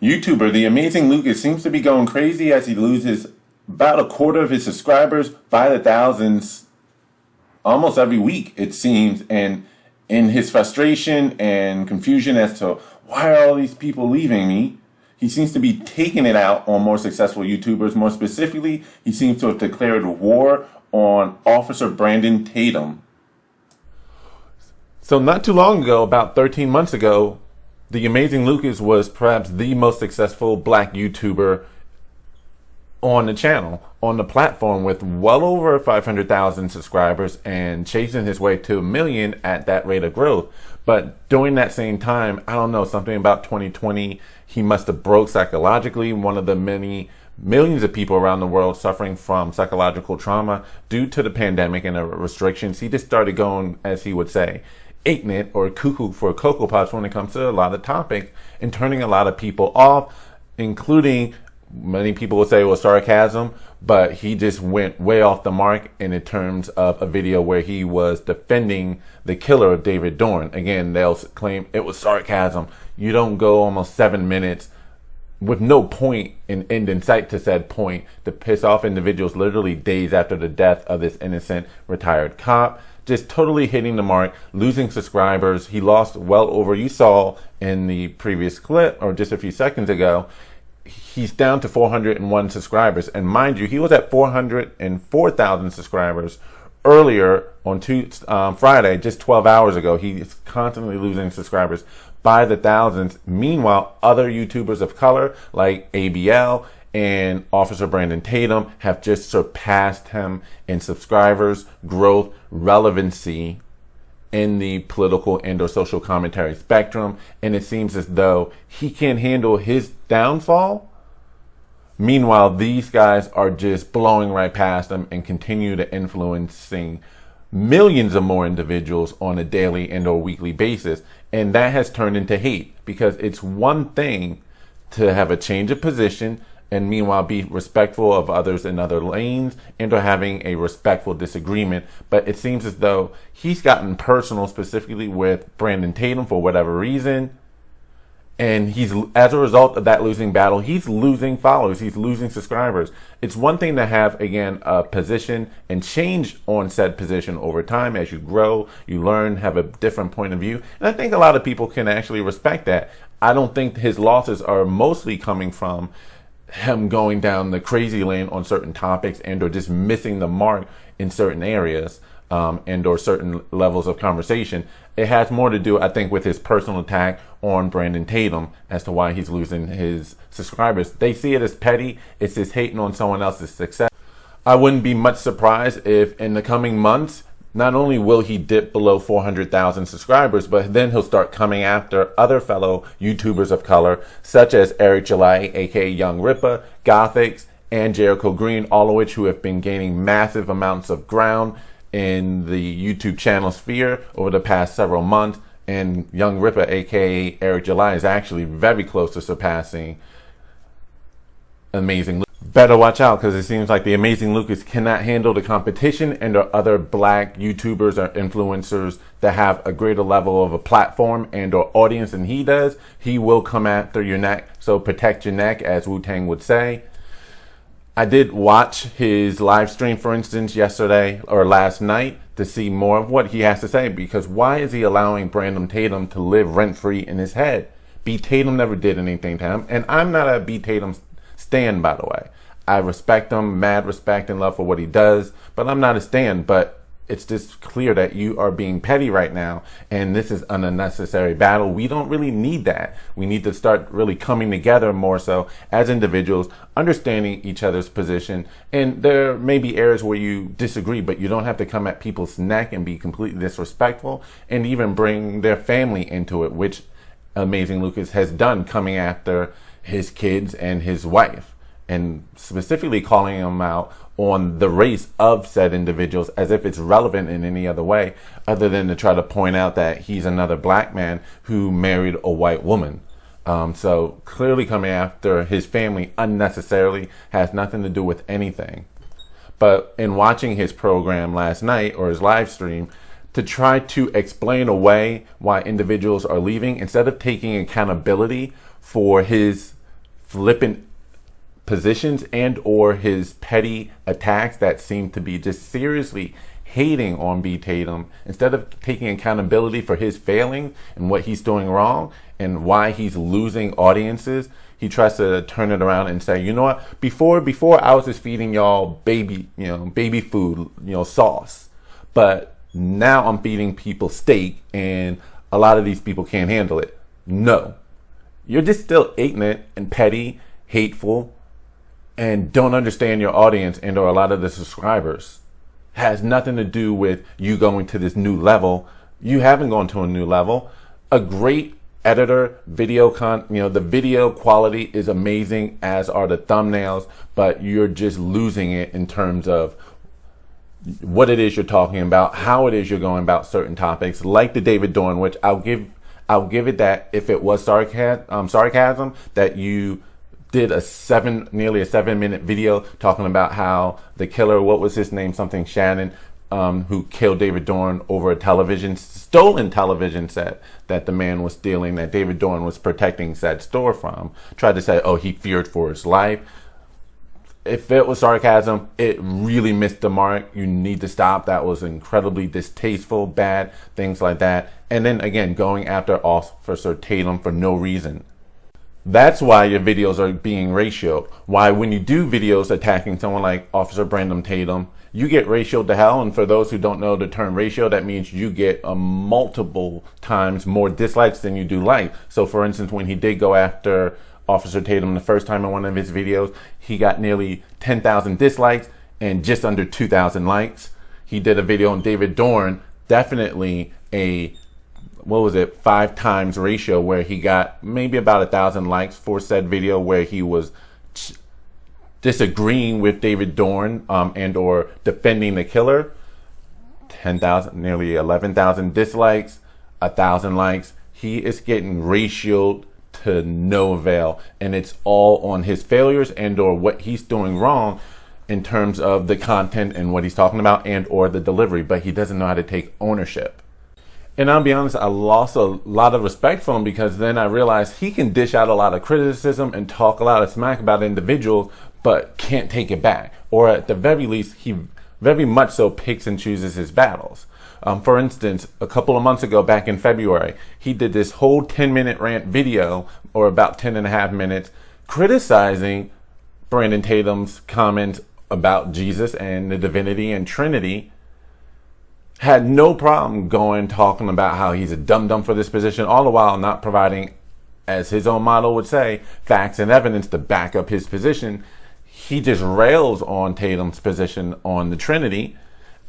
YouTuber, the amazing Lucas, seems to be going crazy as he loses about a quarter of his subscribers by the thousands almost every week, it seems. And in his frustration and confusion as to why are all these people leaving me, he seems to be taking it out on more successful YouTubers. More specifically, he seems to have declared war on Officer Brandon Tatum. So not too long ago, about 13 months ago, the amazing Lucas was perhaps the most successful black YouTuber on the channel, on the platform, with well over 500,000 subscribers and chasing his way to 1 million at that rate of growth. But during that same time, I don't know, something about 2020, he must have broke psychologically. One of the many millions of people around the world suffering from psychological trauma due to the pandemic and the restrictions. He just started going, as he would say, ignorant or cuckoo for Cocoa Puffs when it comes to a lot of topics, and turning a lot of people off, including many people would say it was sarcasm, but he just went way off the mark in terms of a video where he was defending the killer of David Dorn. Again, they'll claim it was sarcasm. You don't go almost 7 minutes with no point and end in sight to said point to piss off individuals literally days after the death of this innocent retired cop. Just totally hitting the mark, losing subscribers. He lost well over, you saw in the previous clip or just a few seconds ago, he's down to 401 subscribers. And mind you, he was at 404,000 subscribers earlier on Friday, just 12 hours ago. He is constantly losing subscribers by the thousands. Meanwhile, other YouTubers of color like ABL and Officer Brandon Tatum have just surpassed him in subscribers, growth, relevancy in the political and or social commentary spectrum. And it seems as though he can't handle his downfall. Meanwhile, these guys are just blowing right past him and continue to influencing millions of more individuals on a daily and or weekly basis. And that has turned into hate, because it's one thing to have a change of position and meanwhile be respectful of others in other lanes and or having a respectful disagreement. But it seems as though he's gotten personal, specifically with Brandon Tatum, for whatever reason. And he's, as a result of that losing battle, he's losing followers, he's losing subscribers. It's one thing to have, again, a position and change on said position over time as you grow, you learn, have a different point of view. And I think a lot of people can actually respect that. I don't think his losses are mostly coming from him going down the crazy lane on certain topics and or just missing the mark in certain areas and or certain levels of conversation. It has more to do, I think, with his personal attack on Brandon Tatum as to why he's losing his subscribers. They see it as petty. It's just hating on someone else's success. I wouldn't be much surprised if in the coming months, not only will he dip below 400,000 subscribers, but then he'll start coming after other fellow YouTubers of color, such as Eric July, aka Young Ripper, Gothics, and Jericho Green, all of which who have been gaining massive amounts of ground in the YouTube channel sphere over the past several months. And Young Ripper, aka Eric July, is actually very close to surpassing Amazing Lucas. Better watch out, because it seems like the amazing Lucas cannot handle the competition, and there are other black YouTubers or influencers that have a greater level of a platform and or audience than he does. He will come after your neck, so protect your neck, as Wu-Tang would say. I did watch his live stream, for instance, yesterday or last night to see more of what he has to say, because why is he allowing Brandon Tatum to live rent-free in his head? B. Tatum never did anything to him, and I'm not a B. Tatum stan, by the way. I respect him, mad respect and love for what he does, but I'm not a stan. But it's just clear that you are being petty right now, and this is an unnecessary battle. We don't really need that. We need to start really coming together more so as individuals, understanding each other's position. And there may be areas where you disagree, but you don't have to come at people's neck and be completely disrespectful and even bring their family into it, which Amazing Lucas has done, coming after his kids and his wife, and specifically calling him out on the race of said individuals as if it's relevant in any other way other than to try to point out that he's another black man who married a white woman. So clearly coming after his family unnecessarily has nothing to do with anything. But in watching his program last night, or his live stream, to try to explain away why individuals are leaving, instead of taking accountability for his flippant positions and or his petty attacks that seem to be just seriously hating on B. Tatum, instead of taking accountability for his failing and what he's doing wrong and why he's losing audiences, he tries to turn it around and say, you know what, before I was just feeding y'all baby food, sauce, but now I'm feeding people steak and a lot of these people can't handle it. No, you're just still ignorant and petty, hateful, and don't understand your audience and or a lot of the subscribers. Has nothing to do with you going to this new level. You haven't gone to a new level. A great editor, the video quality is amazing, as are the thumbnails, but you're just losing it in terms of what it is you're talking about, how it is you're going about certain topics, like the David Dorn, which I'll give it that if it was sarcasm, that you did nearly a 7-minute video talking about how the killer, what was his name, something Shannon, who killed David Dorn over a stolen television set that the man was stealing, that David Dorn was protecting said store from, tried to say, oh, he feared for his life. If it was sarcasm, it really missed the mark. You need to stop. That was incredibly distasteful, bad, things like that. And then again, going after Officer Tatum for no reason. That's why your videos are being ratioed. Why when you do videos attacking someone like Officer Brandon Tatum, you get ratioed to hell. And for those who don't know the term ratio, that means you get multiple times more dislikes than you do likes. So for instance, when he did go after Officer Tatum the first time in one of his videos, he got nearly 10,000 dislikes and just under 2,000 likes. He did a video on David Dorn, definitely a 5 times ratio, where he got maybe about 1,000 likes for said video, where he was disagreeing with David Dorn and or defending the killer. 10,000, nearly 11,000 dislikes, 1,000 likes. He is getting ratioed to no avail, and it's all on his failures and or what he's doing wrong in terms of the content and what he's talking about and or the delivery, but he doesn't know how to take ownership. And I'll be honest, I lost a lot of respect for him, because then I realized he can dish out a lot of criticism and talk a lot of smack about individuals, but can't take it back. Or at the very least, he very much so picks and chooses his battles. For instance, a couple of months ago, back in February, he did this whole 10-minute rant video, or about 10.5 minutes, criticizing Brandon Tatum's comments about Jesus and the divinity and Trinity. Had no problem talking about how he's a dum-dum for this position, all the while not providing, as his own motto would say, facts and evidence to back up his position. He just rails on Tatum's position on the Trinity.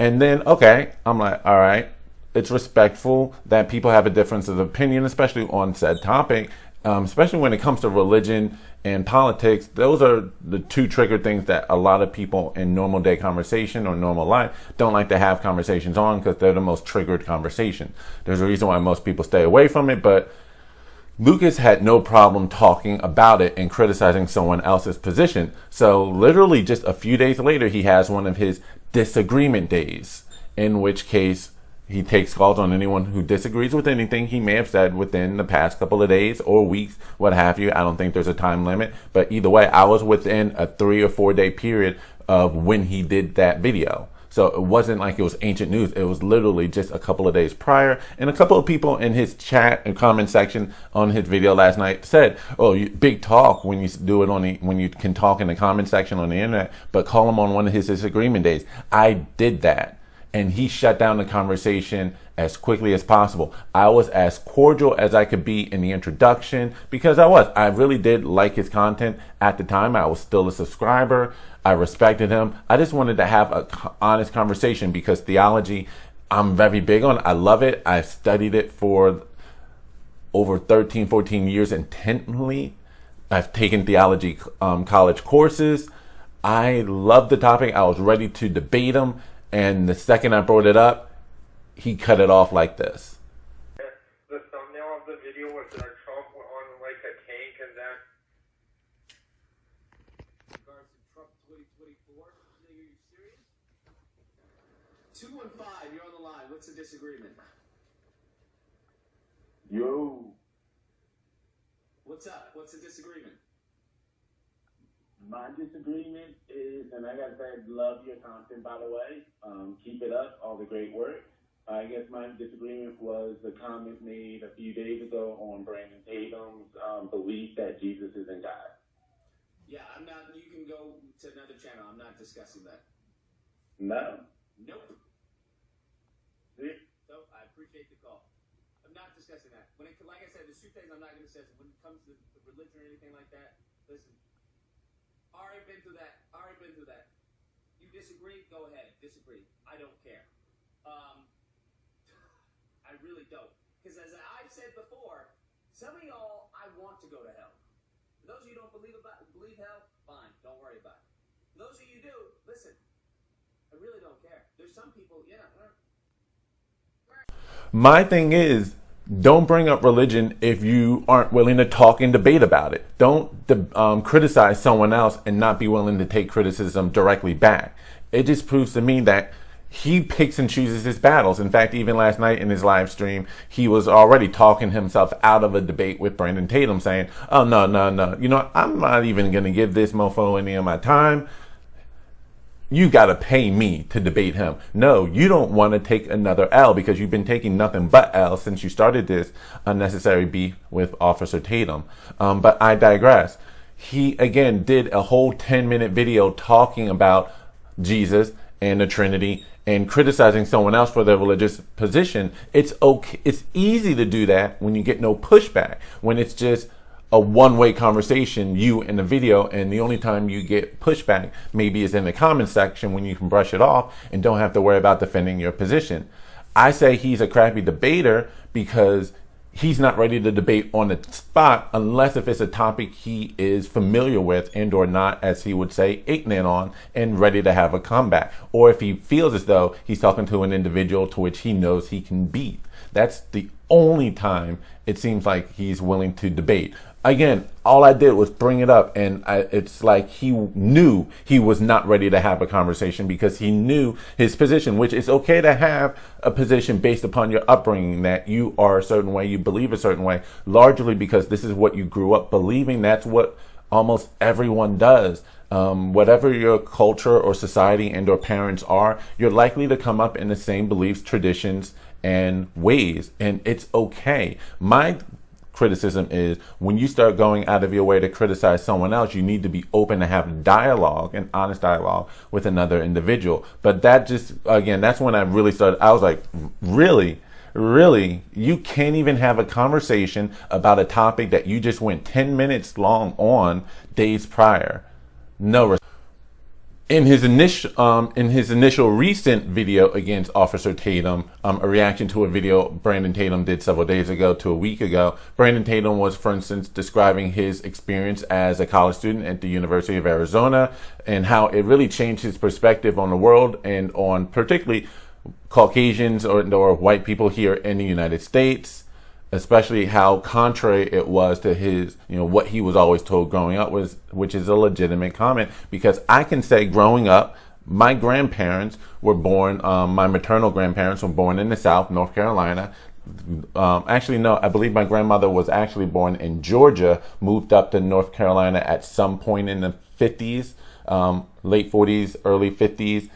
And then, okay, I'm like, all right, it's respectful that people have a difference of opinion, especially on said topic, especially when it comes to religion and politics. Those are the two trigger things that a lot of people in normal day conversation or normal life don't like to have conversations on, because they're the most triggered conversation. There's a reason why most people stay away from it, but Lucas had no problem talking about it and criticizing someone else's position. So literally just a few days later, he has one of his disagreement days, in which case he takes calls on anyone who disagrees with anything he may have said within the past couple of days or weeks, what have you. I don't think there's a time limit, but either way, I was within a 3 or 4 day period of when he did that video. So it wasn't like it was ancient news. It was literally just a couple of days prior. And a couple of people in his chat and comment section on his video last night said, oh, big talk when you do it when you can talk in the comment section on the internet, but call him on one of his disagreement days. I did that. And he shut down the conversation as quickly as possible. I was as cordial as I could be in the introduction, because I really did like his content at the time. I was still a subscriber. I respected him. I just wanted to have an honest conversation, because theology, I'm very big on. I love it. I've studied it for over 13, 14 years intently. I've taken theology college courses. I love the topic. I was ready to debate him. And the second I brought it up, he cut it off like this. The thumbnail of the video was Trump on like a tank, and then regards to Trump 2024. Are you serious? 215, you're on the line. What's the disagreement? Yo. What's up? What's the disagreement? My disagreement is, and like I said, love your content, by the way. Keep it up, all the great work. I guess my disagreement was the comment made a few days ago on Brandon Tatum's belief that Jesus isn't God. Yeah, I'm not. You can go to another channel. I'm not discussing that. No. Nope. See? So I appreciate the call. I'm not discussing that. Like I said, there's two things I'm not going to discuss. When it comes to religion or anything like that, listen. Already been through that. You disagree? Go ahead. Disagree. I don't care. I really don't. Because as I've said before, some of y'all, I want to go to hell. For those of you who don't believe hell, fine. Don't worry about it. For those of you who do, listen. I really don't care. There's some people, yeah. My thing is, don't bring up religion if you aren't willing to talk and debate about it. Don't criticize someone else and not be willing to take criticism directly back. It just proves to me that he picks and chooses his battles. In fact, even last night in his live stream, he was already talking himself out of a debate with Brandon Tatum, saying, oh, no. You know, I'm not even going to give this mofo any of my time. You got to pay me to debate him. No, you don't want to take another L because you've been taking nothing but L since you started this unnecessary beef with Officer Tatum. But I digress. He, again, did a whole 10-minute video talking about Jesus and the Trinity and criticizing someone else for their religious position. It's okay. It's easy to do that when you get no pushback, when it's just a one-way conversation, you in the video, and the only time you get pushback maybe is in the comment section when you can brush it off and don't have to worry about defending your position. I say he's a crappy debater because he's not ready to debate on the spot unless if it's a topic he is familiar with and or not, as he would say, ignorant on and ready to have a comeback. Or if he feels as though he's talking to an individual to which he knows he can beat. That's the only time it seems like he's willing to debate. Again, all I did was bring it up, and it's like he knew he was not ready to have a conversation because he knew his position, which is okay to have a position based upon your upbringing, that you are a certain way, you believe a certain way, largely because this is what you grew up believing. That's what almost everyone does. Whatever your culture or society and or parents are, you're likely to come up in the same beliefs, traditions, and ways, and it's okay. My criticism is when you start going out of your way to criticize someone else, you need to be open to have dialogue, an honest dialogue with another individual. But that just, again, that's when I really started. I was like, really, you can't even have a conversation about a topic that you just went 10 minutes long on days prior. No. In his initial recent video against Officer Tatum, a reaction to a video Brandon Tatum did several days ago to a week ago, Brandon Tatum was, for instance, describing his experience as a college student at the University of Arizona and how it really changed his perspective on the world and on particularly Caucasians or white people here in the United States, especially how contrary it was to his, what he was always told growing up, which is a legitimate comment. Because I can say growing up, my grandparents were born, my maternal grandparents were born in the South, North Carolina. Actually, no, I believe my grandmother was actually born in Georgia, moved up to North Carolina at some point in the 50s, late 40s, early 50s.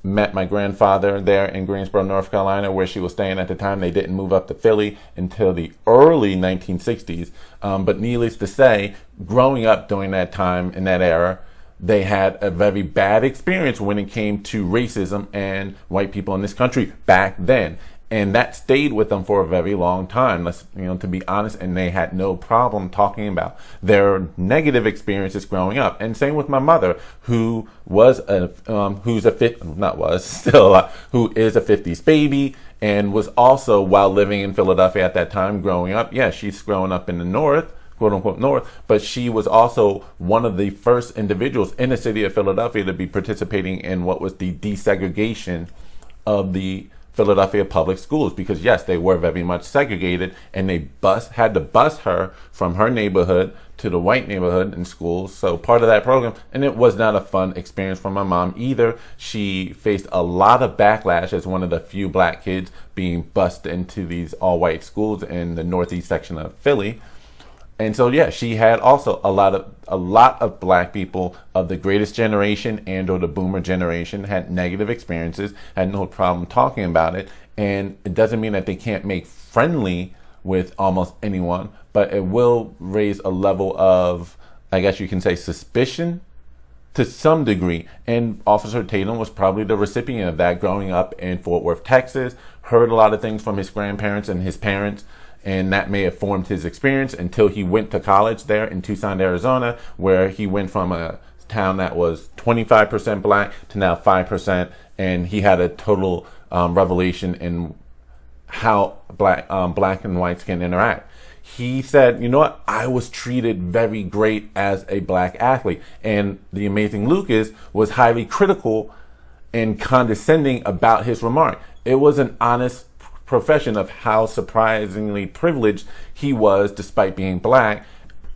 Met my grandfather there in Greensboro, North Carolina, where she was staying at the time. They didn't move up to Philly until the early 1960s. But needless to say, growing up during that time, in that era, they had a very bad experience when it came to racism and white people in this country back then. And that stayed with them for a very long time, to be honest, and they had no problem talking about their negative experiences growing up. And same with my mother, who is a 50s baby and was also, while living in Philadelphia at that time, growing up. Yeah, she's growing up in the North, quote unquote North, but she was also one of the first individuals in the city of Philadelphia to be participating in what was the desegregation of the Philadelphia public schools, because yes, they were very much segregated, and they had to bus her from her neighborhood to the white neighborhood in schools. So part of that program, and it was not a fun experience for my mom either. She faced a lot of backlash as one of the few black kids being bused into these all white schools in the northeast section of Philly. And so, yeah, she had also a lot of black people of the greatest generation and or the boomer generation had negative experiences, had no problem talking about it. And it doesn't mean that they can't make friendly with almost anyone, but it will raise a level of, I guess you can say, suspicion to some degree. And Officer Tatum was probably the recipient of that growing up in Fort Worth, Texas, heard a lot of things from his grandparents and his parents, and that may have formed his experience until he went to college there in Tucson, Arizona, where he went from a town that was 25% black to now 5%, and he had a total revelation in how black and whites can interact. He said, you know what, I was treated very great as a black athlete. And the amazing Lucas was highly critical and condescending about his remark. It was an honest profession of how surprisingly privileged he was despite being black.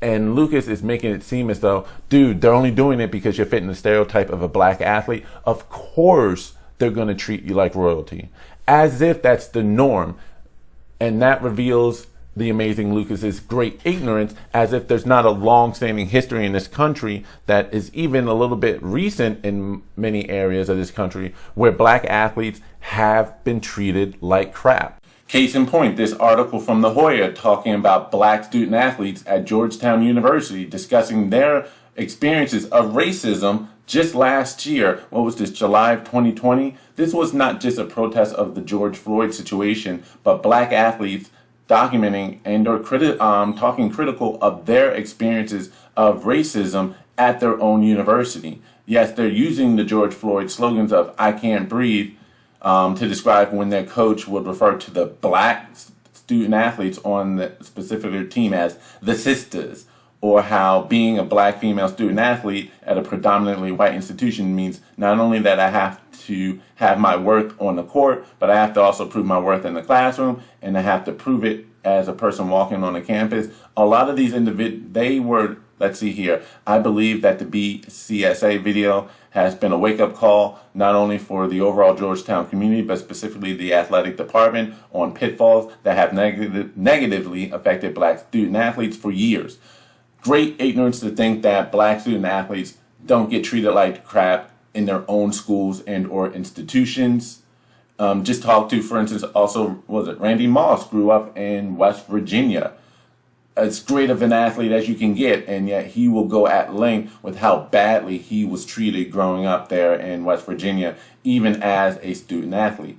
And Lucas is making it seem as though, dude, they're only doing it because you're fitting the stereotype of a black athlete. Of course they're going to treat you like royalty, as if that's the norm. And that reveals the amazing Lucas's great ignorance, as if there's not a long-standing history in this country that is even a little bit recent in many areas of this country where black athletes have been treated like crap. Case in point, this article from The Hoya talking about black student athletes at Georgetown University discussing their experiences of racism just last year. What was this, July of 2020? This was not just a protest of the George Floyd situation, but black athletes documenting and or talking critical of their experiences of racism at their own university. Yes, they're using the George Floyd slogans of "I can't breathe" to describe when their coach would refer to the black student athletes on the specific team as the sisters, or how being a black female student athlete at a predominantly white institution means not only that I have to have my worth on the court, but I have to also prove my worth in the classroom, and I have to prove it as a person walking on the campus. A lot of these individuals, they were, let's see here, I believe that the BCSA video has been a wake-up call, not only for the overall Georgetown community, but specifically the athletic department on pitfalls that have negatively affected black student athletes for years. Great ignorance to think that black student athletes don't get treated like crap in their own schools and or institutions. Just talked to, for instance, also, was it Randy Moss grew up in West Virginia. As great of an athlete as you can get, and yet he will go at length with how badly he was treated growing up there in West Virginia, even as a student athlete.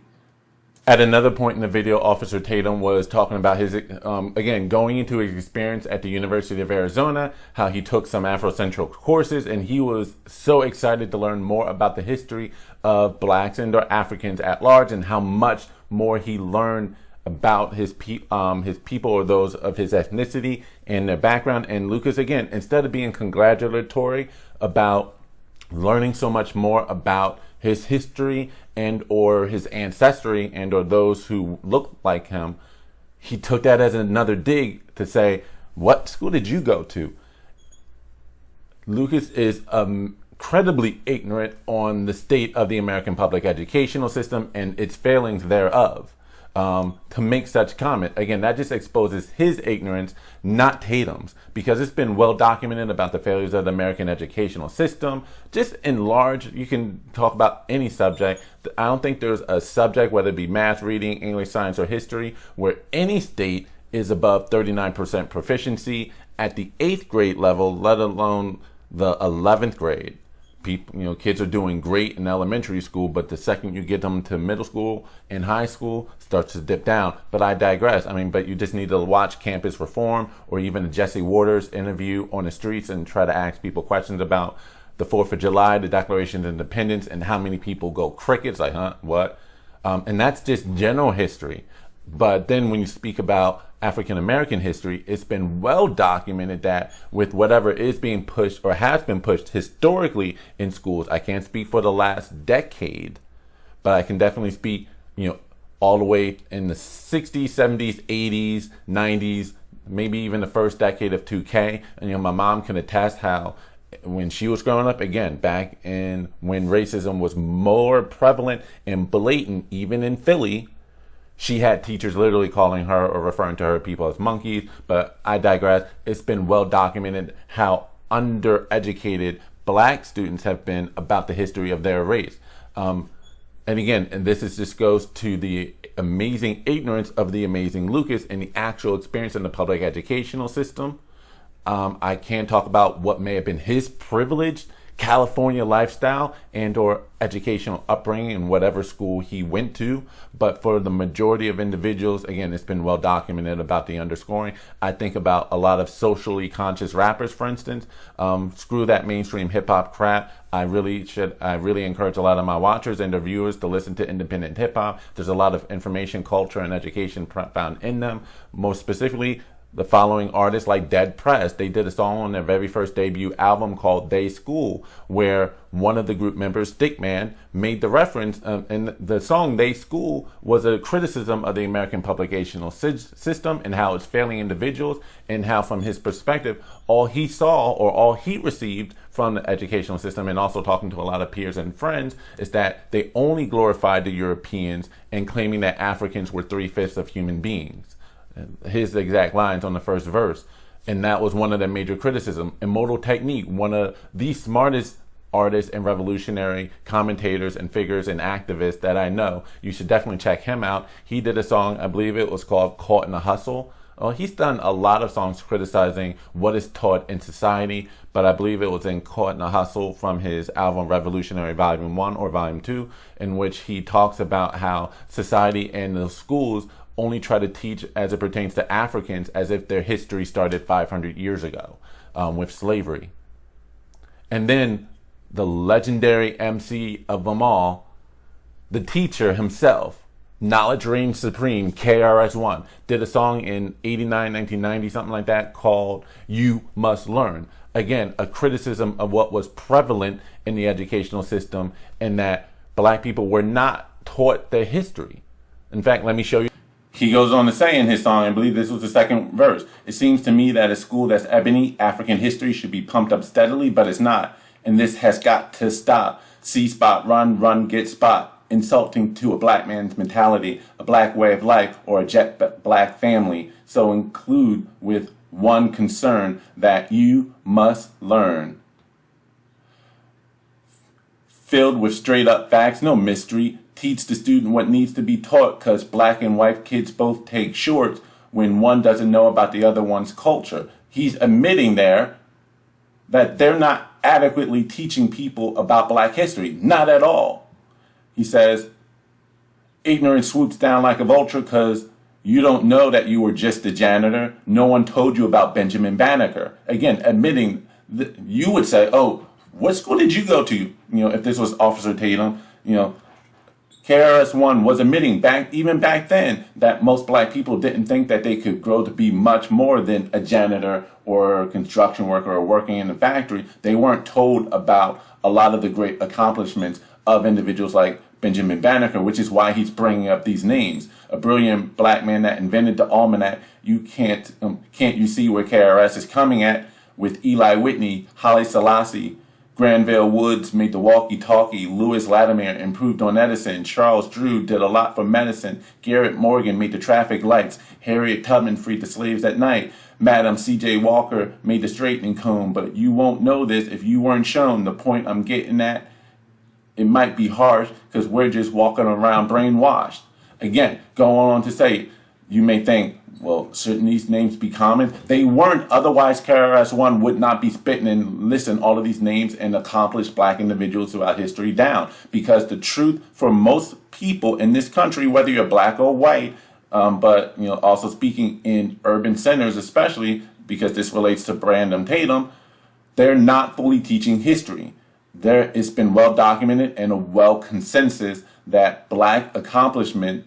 At another point in the video, Officer Tatum was talking about his, again, going into his experience at the University of Arizona, how he took some Afrocentric courses, and he was so excited to learn more about the history of blacks and or Africans at large, and how much more he learned about his people or those of his ethnicity and their background. And Lucas, again, instead of being congratulatory about learning so much more about his history and or his ancestry and or those who look like him, he took that as another dig to say, what school did you go to? Lucas is incredibly ignorant on the state of the American public educational system and its failings thereof. To make such comment. Again, that just exposes his ignorance, not Tatum's, because it's been well documented about the failures of the American educational system. Just in large, you can talk about any subject. I don't think there's a subject, whether it be math, reading, English, science, or history, where any state is above 39% proficiency at the 8th grade level, let alone the 11th grade. People, kids are doing great in elementary school, but the second you get them to middle school and high school, starts to dip down. But I digress. But you just need to watch Campus Reform or even a Jesse Waters interview on the streets and try to ask people questions about the 4th of July, the Declaration of Independence, and how many people go crickets. Like, huh? What? And that's just general history. But then when you speak about African American history, it's been well documented that with whatever is being pushed or has been pushed historically in schools, I can't speak for the last decade, but I can definitely speak, all the way in the 60s, 70s, 80s, 90s, maybe even the first decade of 2K. And my mom can attest how when she was growing up, again, back in when racism was more prevalent and blatant, even in Philly, She had teachers literally calling her or referring to her people as monkeys, but I digress. It's been well documented how undereducated black students have been about the history of their race. And again, and just goes to the amazing ignorance of the amazing Lucas and the actual experience in the public educational system. I can talk about what may have been his privileged California lifestyle and or educational upbringing in whatever school he went to. But for the majority of individuals, again, it's been well documented about the underscoring. I think about a lot of socially conscious rappers, for instance. Screw that mainstream hip hop crap. I really encourage a lot of my watchers and their viewers to listen to independent hip hop. There's a lot of information, culture, and education found in them. Most specifically, the following artists like Dead Press, they did a song on their very first debut album called They School, where one of the group members, Stickman, made the reference, and the song They School was a criticism of the American public educational system and how it's failing individuals, and how from his perspective, all he saw or all he received from the educational system, and also talking to a lot of peers and friends, is that they only glorified the Europeans and claiming that Africans were 3/5 of human beings. His exact lines on the first verse. And that was one of the major criticism. Immortal Technique, one of the smartest artists and revolutionary commentators and figures and activists that I know. You should definitely check him out. He did a song, I believe it was called Caught in the Hustle. He's done a lot of songs criticizing what is taught in society, but I believe it was in Caught in the Hustle from his album Revolutionary Volume 1 or Volume 2, in which he talks about how society and the schools only try to teach as it pertains to Africans as if their history started 500 years ago with slavery. And then the legendary MC of them all, the teacher himself, Knowledge Reigns Supreme, KRS-One, did a song in 89, 1990, something like that, called You Must Learn. Again, a criticism of what was prevalent in the educational system and that black people were not taught their history. In fact, let me show you. He goes on to say in his song, I believe this was the second verse, "It seems to me that a school that's ebony, African history should be pumped up steadily, but it's not. And this has got to stop. See spot, run, get spot. Insulting to a black man's mentality, a black way of life, or a jet black family. So include with one concern that you must learn. Filled with straight up facts, no mystery. Teach the student what needs to be taught, because black and white kids both take shorts when one doesn't know about the other one's culture." He's admitting there that they're not adequately teaching people about black history. Not at all. He says, "Ignorance swoops down like a vulture because you don't know that you were just a janitor. No one told you about Benjamin Banneker." Again, admitting that you would say, "Oh, what school did you go to?" If this was Officer Tatum, KRS-One was admitting even back then that most black people didn't think that they could grow to be much more than a janitor or a construction worker or working in a factory. They weren't told about a lot of the great accomplishments of individuals like Benjamin Banneker, which is why he's bringing up these names. A brilliant black man that invented the almanac. You can't you see where KRS is coming at with Eli Whitney, Haile Selassie, Granville Woods made the walkie-talkie. Lewis Latimer improved on Edison. Charles Drew did a lot for medicine. Garrett Morgan made the traffic lights. Harriet Tubman freed the slaves at night. Madam C.J. Walker made the straightening comb. But you won't know this if you weren't shown. The point I'm getting at, it might be harsh because we're just walking around brainwashed. Again, going on to say, you may think, well, shouldn't these names be common? They weren't. Otherwise, KRS-One would not be spitting and listing all of these names and accomplished black individuals throughout history down. Because the truth for most people in this country, whether you're black or white, but also speaking in urban centers, especially because this relates to Brandon Tatum, they're not fully teaching history. It's been well documented and a well consensus that black accomplishment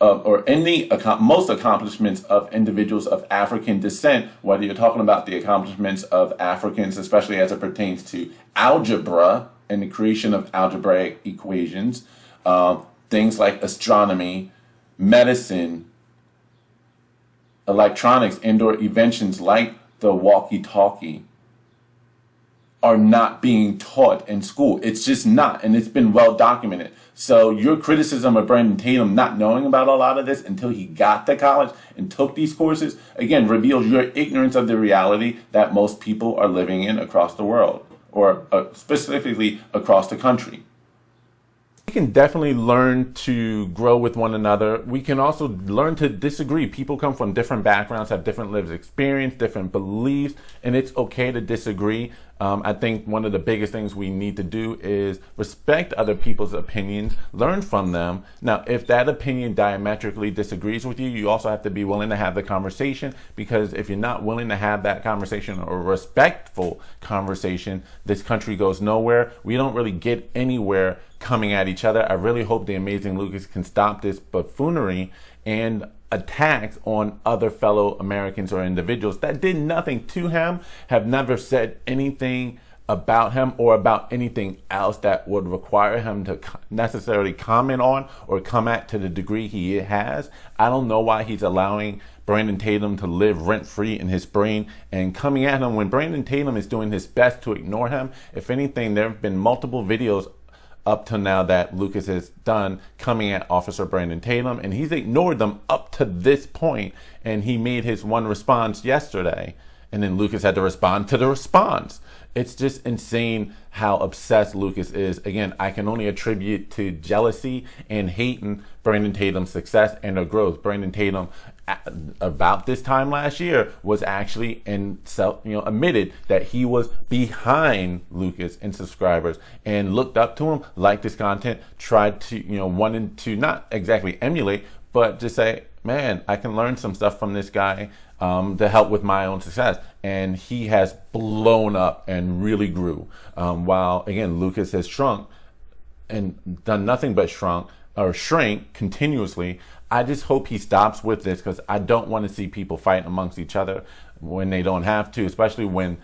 most accomplishments of individuals of African descent, whether you're talking about the accomplishments of Africans, especially as it pertains to algebra and the creation of algebraic equations, things like astronomy, medicine, electronics, indoor inventions like the walkie-talkie, are not being taught in school. It's just not, and it's been well documented. So your criticism of Brandon Tatum not knowing about a lot of this until he got to college and took these courses, again, reveals your ignorance of the reality that most people are living in across the world, or specifically across the country. We can definitely learn to grow with one another. We can also learn to disagree. People come from different backgrounds, have different lived experience, different beliefs, and it's okay to disagree. I think one of the biggest things we need to do is respect other people's opinions, learn from them. Now, if that opinion diametrically disagrees with you, you also have to be willing to have the conversation, because if you're not willing to have that conversation, or a respectful conversation, this country goes nowhere. We don't really get anywhere coming at each other. I really hope the amazing Lucas can stop this buffoonery and attacks on other fellow Americans or individuals that did nothing to him, have never said anything about him or about anything else that would require him to necessarily comment on or come at to the degree he has. I don't know why he's allowing Brandon Tatum to live rent-free in his brain and coming at him when Brandon Tatum is doing his best to ignore him. If anything, there have been multiple videos up to now that Lucas has done coming at Officer Brandon Tatum, and he's ignored them up to this point, and he made his one response yesterday, and then Lucas had to respond to the response. It's just insane how obsessed Lucas is. Again, I can only attribute to jealousy and hating Brandon Tatum's success and her growth. Brandon Tatum, about this time last year, was actually admitted that he was behind Lucas in subscribers and looked up to him, liked his content, tried to, wanted to not exactly emulate, but just say, man, I can learn some stuff from this guy to help with my own success. And he has blown up and really grew. While, again, Lucas has shrunk and done nothing but shrink continuously. I just hope he stops with this, because I don't want to see people fight amongst each other when they don't have to, especially when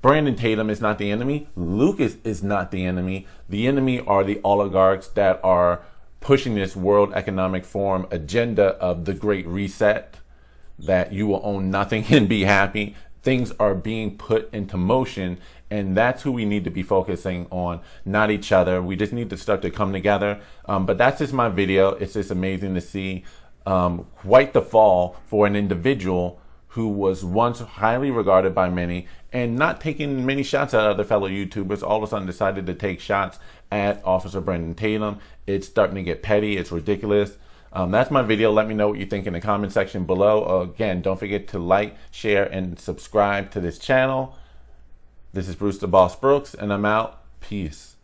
Brandon Tatum is not the enemy. Lucas is not the enemy. The enemy are the oligarchs that are pushing this World Economic Forum agenda of the Great Reset, that you will own nothing and be happy. Things are being put into motion, and that's who we need to be focusing on, not each other. We just need to start to come together. But that's just my video. It's just amazing to see quite the fall for an individual who was once highly regarded by many and not taking many shots at other fellow YouTubers, all of a sudden decided to take shots at Officer Brandon Tatum. It's starting to get petty. It's ridiculous. That's my video. Let me know what you think in the comment section below. Again, don't forget to like, share, and subscribe to this channel. This is Bruce the Boss Brooks, and I'm out. Peace.